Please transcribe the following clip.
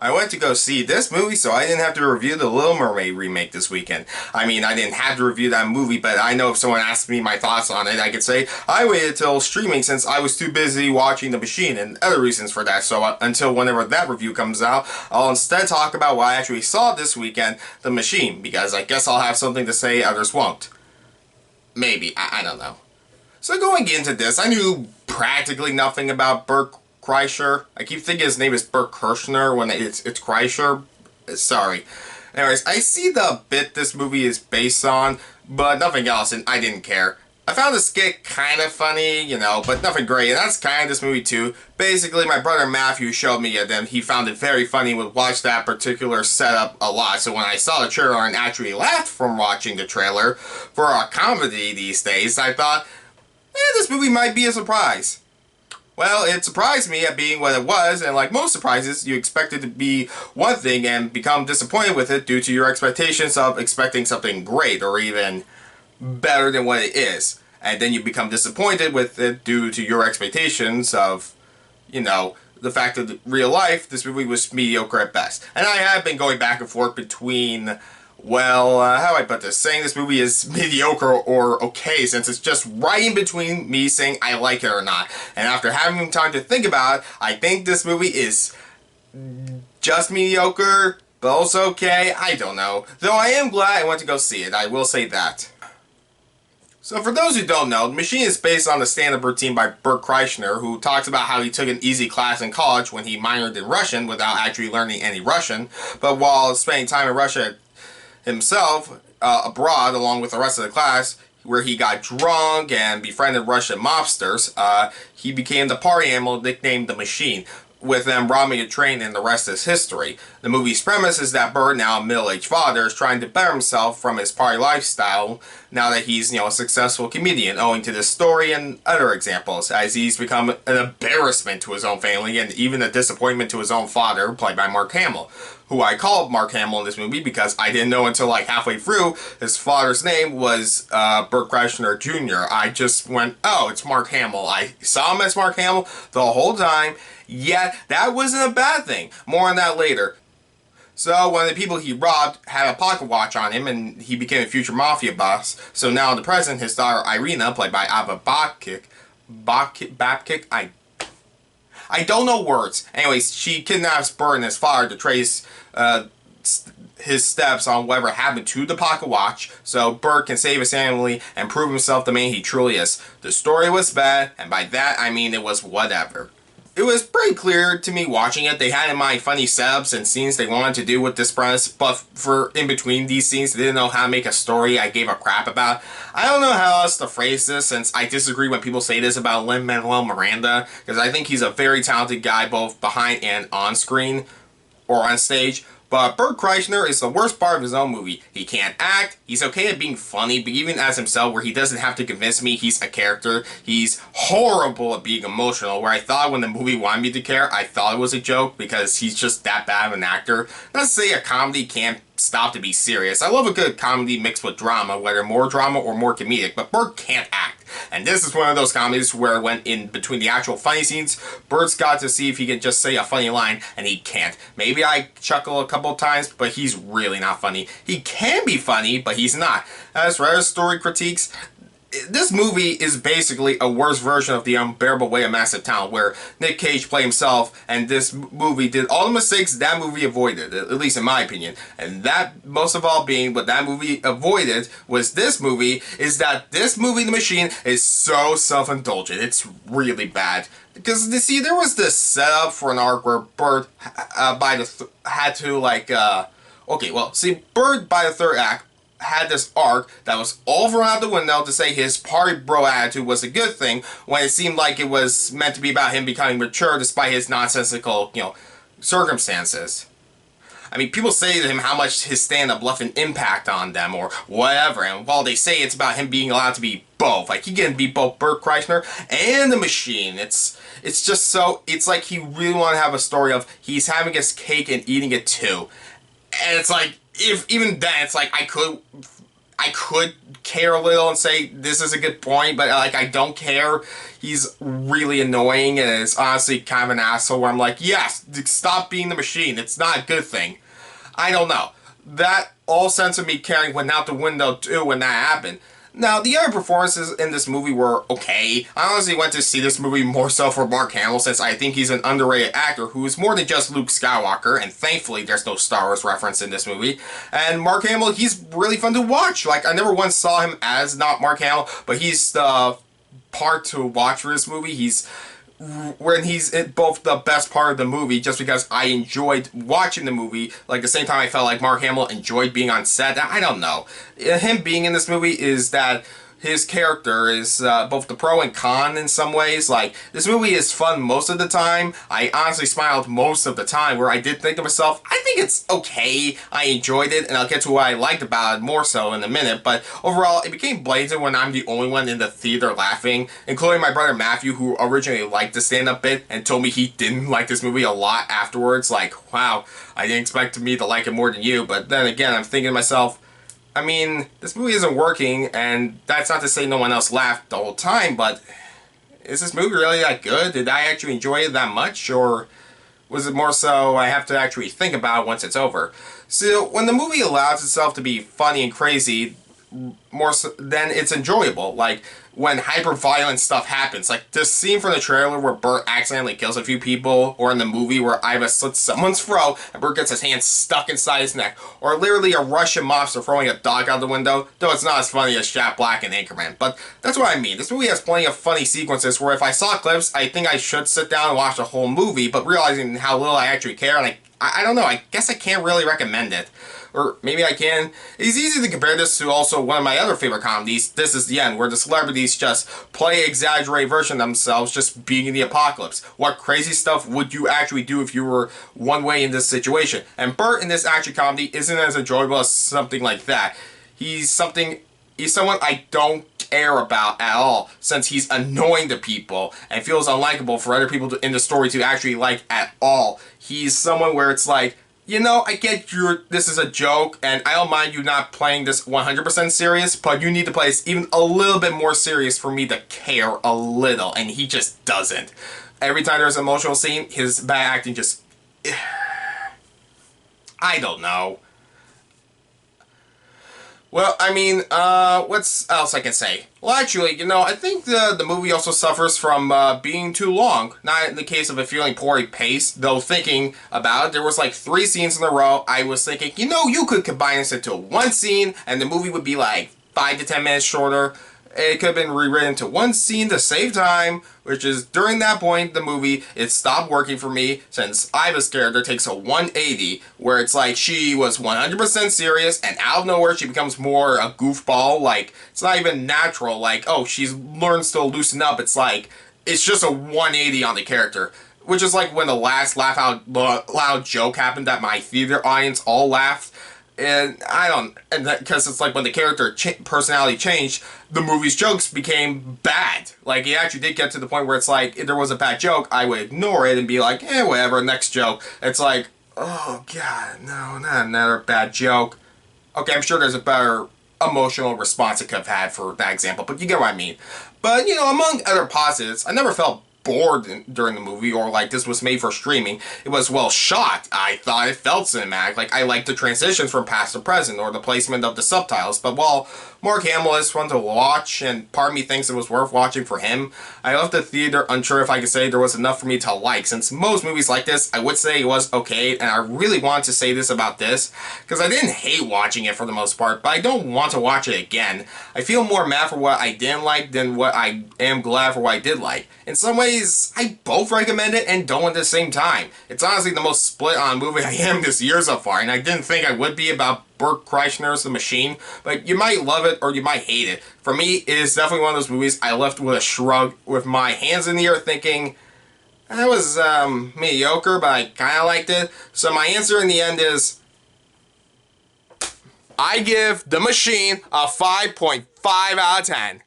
I went to go see this movie so I didn't have to review the Little Mermaid remake this weekend. I mean, I didn't have to review that movie, but I know if someone asked me my thoughts on it, I could say I waited till streaming since I was too busy watching The Machine and other reasons for that. So until whenever that review comes out, I'll instead talk about what I actually saw this weekend, The Machine, because I guess I'll have something to say others won't. Maybe. I don't know. So going into this, I knew practically nothing about Burt Kreischner. I keep thinking his name is Burt Kreischner when it's Kreischner. Sorry. Anyways, I see the bit this movie is based on, but nothing else, and I didn't care. I found the skit kind of funny, you know, but nothing great, and that's kind of this movie too. Basically, my brother Matthew showed me it, and he found it very funny and would watch that particular setup a lot. So when I saw the trailer and actually laughed from watching the trailer for a comedy these days, I thought, this movie might be a surprise. Well, it surprised me at being what it was, and like most surprises, you expect it to be one thing and become disappointed with it due to your expectations of expecting something great or even better than what it is. And then you become disappointed with it due to your expectations of, you know, the fact that in real life, this movie was mediocre at best. And I have been going back and forth between, well, how do I put this? Saying this movie is mediocre or okay, since it's just right in between me saying I like it or not. And after having time to think about it, I think this movie is just mediocre, but also okay. I don't know. Though I am glad I went to go see it, I will say that. So for those who don't know, The Machine is based on the stand-up routine by Burt Kreischner, who talks about how he took an easy class in college when he minored in Russian without actually learning any Russian, but while spending time in Russia himself abroad along with the rest of the class, where he got drunk and befriended Russian mobsters, he became the party animal nicknamed The Machine, with them robbing a train, and the rest is history. The movie's premise is that Bert, now a middle-aged father, is trying to better himself from his party lifestyle now that he's, you know, a successful comedian, owing to this story and other examples, as he's become an embarrassment to his own family and even a disappointment to his own father, played by Mark Hamill, who I called Mark Hamill in this movie because I didn't know until like halfway through his father's name was Burt Kreischner Jr. I just went, oh, it's Mark Hamill. I saw him as Mark Hamill the whole time, yet that wasn't a bad thing. More on that later. So one of the people he robbed had a pocket watch on him, and he became a future mafia boss. So now in the present, his daughter Irina, played by Iva Babić, I don't know words. Anyways, she kidnaps Bert and his father to trace his steps on whatever happened to the pocket watch, so Bert can save his family and prove himself the man he truly is. The story was bad, and by that I mean it was whatever. It was pretty clear to me watching it. They had in mind funny setups and scenes they wanted to do with this premise, but for in between these scenes, they didn't know how to make a story I gave a crap about. I don't know how else to phrase this, since I disagree when people say this about Lin-Manuel Miranda, because I think he's a very talented guy both behind and on screen, or on stage. But Burt Kreischner is the worst part of his own movie. He can't act, he's okay at being funny, but even as himself, where he doesn't have to convince me he's a character. He's horrible at being emotional, where I thought when the movie wanted me to care, I thought it was a joke, because he's just that bad of an actor. Not to say a comedy can't stop to be serious. I love a good comedy mixed with drama, whether more drama or more comedic, but Burt can't act. And this is one of those comedies where when in between the actual funny scenes, Bert's got to see if he can just say a funny line, and he can't. Maybe I chuckle a couple of times, but he's really not funny. He can be funny, but he's not. As for other story critiques, this movie is basically a worse version of The Unbearable Weight of Massive Talent, where Nick Cage played himself, and this movie did all the mistakes that movie avoided, at least in my opinion. And that, most of all, being what that movie avoided was this movie, is that this movie, The Machine, is so self-indulgent. It's really bad. Because, you see, there was this setup for an arc where Bert, had to, like, okay, well, see, Bert, by the third act, had this arc that was all thrown out the window to say his party bro attitude was a good thing, when it seemed like it was meant to be about him becoming mature despite his nonsensical, you know, circumstances. I mean, people say to him how much his stand-up left an impact on them or whatever, and while they say it's about him being allowed to be both, like he can be both Burt Kreischner and The Machine. It's just so, it's like he really want to have a story of he's having his cake and eating it too. And it's like, if even then, it's like I I could care a little and say this is a good point, but like I don't care. He's really annoying and is honestly kind of an asshole where I'm like, yes, stop being the machine. It's not a good thing. I don't know. That all sense of me caring went out the window too when that happened. Now, the other performances in this movie were okay. I honestly went to see this movie more so for Mark Hamill, since I think he's an underrated actor who is more than just Luke Skywalker, and thankfully there's no Star Wars reference in this movie. And Mark Hamill, he's really fun to watch. Like, I never once saw him as not Mark Hamill, but he's the part to watch for this movie. When he's both the best part of the movie, just because I enjoyed watching the movie, like the same time I felt like Mark Hamill enjoyed being on set. I don't know. Him being in this movie is that his character is both the pro and con in some ways. Like, this movie is fun most of the time. I honestly smiled most of the time, where I did think to myself, I think it's okay. I enjoyed it, and I'll get to what I liked about it more so in a minute. But overall, it became blatant when I'm the only one in the theater laughing, including my brother Matthew, who originally liked the stand-up bit and told me he didn't like this movie a lot afterwards. Like, wow, I didn't expect me to like it more than you. But then again, I'm thinking to myself, I mean, this movie isn't working, and that's not to say no one else laughed the whole time, but is this movie really that good? Did I actually enjoy it that much, or was it more so I have to actually think about it once it's over? So, when the movie allows itself to be funny and crazy, more so, then it's enjoyable. Like, when hyper-violent stuff happens, like this scene from the trailer where Bert accidentally kills a few people, or in the movie where Iva slits someone's throat and Bert gets his hand stuck inside his neck, or literally a Russian mobster throwing a dog out the window, though it's not as funny as Jack Black and Anchorman. But that's what I mean. This movie has plenty of funny sequences where if I saw clips, I think I should sit down and watch the whole movie, but realizing how little I actually care, and I don't know, I guess I can't really recommend it. Or maybe I can. It's easy to compare this to also one of my other favorite comedies, This Is the End, where the celebrities just play exaggerated version of themselves just being in the apocalypse. What crazy stuff would you actually do if you were one way in this situation? And Bert in this action comedy isn't as enjoyable as something like that. He's someone I don't care about at all, since he's annoying to people and feels unlikable for other people in the story to actually like at all. He's someone where it's like, you know, I get this is a joke, and I don't mind you not playing this 100% serious, but you need to play this even a little bit more serious for me to care a little, and he just doesn't. Every time there's an emotional scene, his bad acting just... I don't know. Well, I mean, what else I can say? Well, actually, you know, I think the movie also suffers from being too long. Not in the case of it feeling poorly paced, though thinking about it, there was like 3 scenes in a row I was thinking, you know, you could combine this into one scene, and the movie would be like 5 to 10 minutes shorter. It could have been rewritten to one scene to save time, which is during that point, the movie, it stopped working for me, since Iva's character takes a 180, where it's like she was 100% serious, and out of nowhere she becomes more a goofball. Like, it's not even natural, like, oh, she learns to loosen up. It's like, it's just a 180 on the character. Which is like when the last laugh out loud joke happened that my theater audience all laughed. And because it's like when the character personality changed, the movie's jokes became bad. Like, it actually did get to the point where it's like, if there was a bad joke, I would ignore it and be like, eh, whatever, next joke. It's like, oh god, no, not another bad joke. Okay, I'm sure there's a better emotional response it could have had for that example, but you get what I mean. But, you know, among other positives, I never felt bored during the movie, or like this was made for streaming. It was well shot. I thought it felt cinematic. Like, I liked the transitions from past to present, or the placement of the subtitles. But while Mark Hamill is fun to watch, and part of me thinks it was worth watching for him, I left the theater unsure if I could say there was enough for me to like. Since most movies like this, I would say it was okay, and I really want to say this about this, because I didn't hate watching it for the most part, but I don't want to watch it again. I feel more mad for what I didn't like than what I am glad for what I did like. In some ways, I both recommend it and don't at the same time. It's honestly the most split on movie I am this year so far, and I didn't think I would be about Burt Kreischner's The Machine, but you might love it or you might hate it. For me, it is definitely one of those movies I left with a shrug, with my hands in the air thinking, that was mediocre, but I kind of liked it. So my answer in the end is, I give The Machine a 5.5 out of 10.